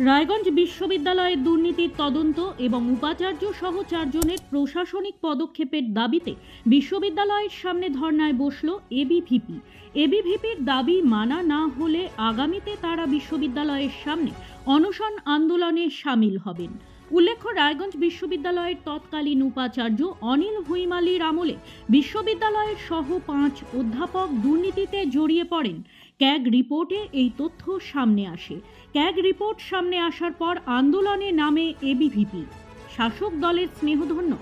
রায়গঞ্জ বিশ্ববিদ্যালয়ের দুর্নীতির তদন্ত এবং উপাচার্য সহ 4 জনের প্রশাসনিক পদক্ষেপের দাবিতে বিশ্ববিদ্যালয়ের সামনে ধর্নায় বসল এবিভিপি। এবিভিপির দাবি মানা না হলে আগামীতে তারা বিশ্ববিদ্যালয়ের সামনে অনশন আন্দোলনে সামিল হবেন। উল্লেখ্য, রায়গঞ্জ বিশ্ববিদ্যালয়ের তৎকালীন উপাচার্য অনিল ভুইমালির আমলে বিশ্ববিদ্যালয়ের সহ 5 অধ্যাপক দুর্নীতিতে জড়িয়ে পড়েন। ক্যাগ রিপোর্টে এই তথ্য সামনে আসে। ক্যাগ রিপোর্ট সামনে আসার পর আন্দোলনে নামে এবিভিপি। শাসক দলের স্নেহধন্য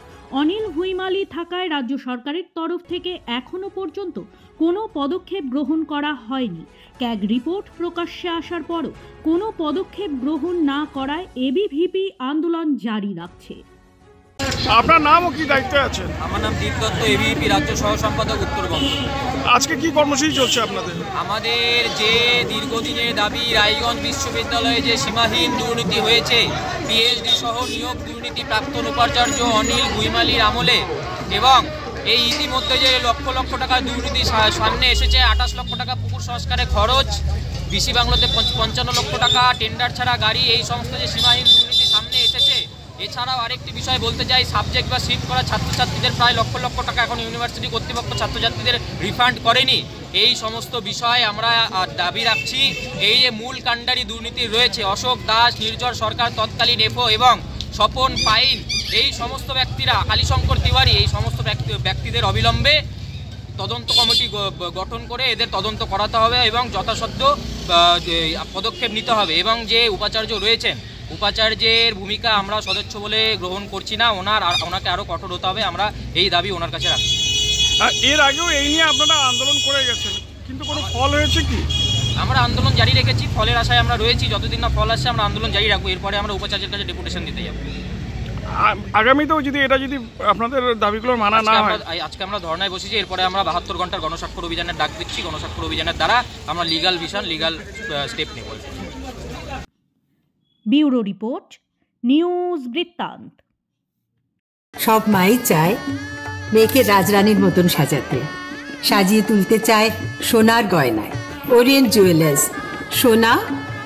অনিল ভুইমালি থাকায় রাজ্য সরকারের তরফ থেকে এখনো পর্যন্ত কোনো পদক্ষেপ গ্রহণ করা হয়নি। ক্যাগ রিপোর্ট প্রকাশ্যে আসার পরও কোনো পদক্ষেপ গ্রহণ না করায় এবিভিপি আন্দোলন জারি রাখছে। আপনার নাম ও কি দায়িত্বে আছেন? আমার নাম দীপ দত্ত, এবিভিপি রাজ্য সহ সম্পাদক উত্তরবঙ্গ। আজকে কি কর্মসূচি চলছে আপনাদের? আমাদের যে দীর্ঘদিনের দাবি, রায়গঞ্জ বিশ্ববিদ্যালয়ে যে সীমাহীন দুর্নীতি হয়েছে, পিএইচডি সহ নিয়োগ দুর্নীতি প্রাক্তন উপাচার্য অনিল ভুইমালির আমলে, এবং এই ইতিমধ্যে যে লক্ষ লক্ষ টাকা দুর্নীতি সামনে এসেছে, 28 লক্ষ টাকা পুকুর সংস্কারে খরচ, বিসি বাংলাতে 55 লক্ষ টাকা টেন্ডার ছাড়া গাড়ি, এই সমস্ত যে সীমাহীন দুর্নীতি সামনে এসেছে। এছাড়াও আরেকটি বিষয় বলতে চাই, সাবজেক্ট বা শিফট করা ছাত্রছাত্রীদের প্রায় লক্ষ লক্ষ টাকা এখন ইউনিভার্সিটি কর্তৃপক্ষ ছাত্রছাত্রীদের রিফান্ড করেনি। এই সমস্ত বিষয় আমরা দাবি রাখছি। এই যে মূল কাণ্ডারি দুর্নীতি রয়েছে, অশোক দাস, নির্ঝর সরকার তৎকালীন এফও এবং স্বপন পাইন, এই সমস্ত ব্যক্তিরা, কালীশঙ্কর তিওয়ারি, এই সমস্ত ব্যক্তিদের অবিলম্বে তদন্ত কমিটি গঠন করে এদের তদন্ত করাতে হবে এবং যথাসাধ্য পদক্ষেপ নিতে হবে। এবং যে উপাচার্য রয়েছেন, উপাচার্যের ভূমিকা আমরা সদস্য বলে গ্রহণ করছি না, ওনাকে আরও কঠোর হতে হবে। আমরা এই দাবি ওনার কাছে রাখছি। এর আগেও এই নিয়ে আপনারা আন্দোলন করে গেছেন, কিন্তু কোনো ফল হয়েছে কি? আমরা আন্দোলন জারি রেখেছি, ফলের আশায় আমরা রয়েছি। যতদিন না ফল আসছে আমরা আন্দোলন জারি রাখবো। এরপরে আমরা উপাচার্যের কাছে ডেপুটেশন দিতে যাব। আগামীতেও যদি আপনাদের দাবিগুলো মানা না হয়, আজকে আমরা ধর্নায় বসেছি, এরপরে আমরা 72 ঘন্টার গণস্বাক্ষর অভিযানের ডাক দিচ্ছি। গণস্বাক্ষর অভিযানের দ্বারা আমরা লিগাল স্টেপ নেব। ব্যুরো রিপোর্ট, নিউজ বৃত্তান্ত। সব মাই চায় মেয়েকে রাজরানীর মতন সাজাতে, সাজিয়ে তুলতে চায় সোনার গয়নায়। ওরিয়েন্ট জুয়েলার্স, সোনা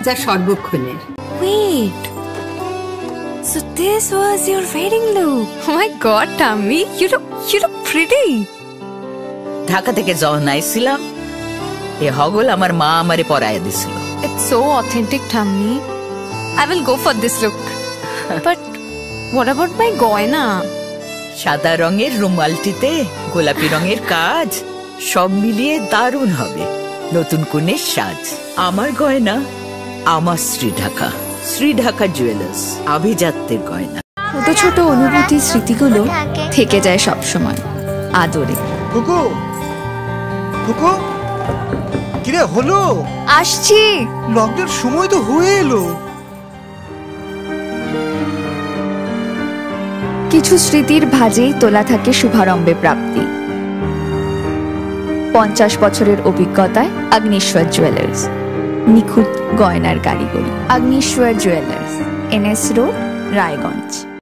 যা সর্বক্ষণের। Wait, so this was your wedding look? Oh my God, Tammy, you look pretty. Dhaka থেকে যখন আইছিলাম, এ হগল আমার মা আমারে পরায় দিছিল। It's so authentic, Tammy. I will go for this look. But what about my goina? সাদা রঙের রুমালটিতে গোলাপি রঙের কাজ, সব মিলিয়ে দারুণ হবে নতুন কনের সাজ। আমার গয়না আমার শ্রীঢাকা জুয়েলার্স, আভিজাত্যের গয়না। ছোট ছোট অনুভূতি, স্মৃতিগুলো থেকে যায় সব সময় আদরে। কিরে হলো? আসছি, লকডাউন সময় তো হয়ে এলো। কিছু স্মৃতির ভাজেই তোলা থাকে শুভারম্ভে প্রাপ্তি। 50 বছরের অভিজ্ঞতায় আগ্নেশ্বর জুয়েলার্স, নিখুঁত গয়নার কারিগরি। Agneshwar jewellers, NS road, Raiganj.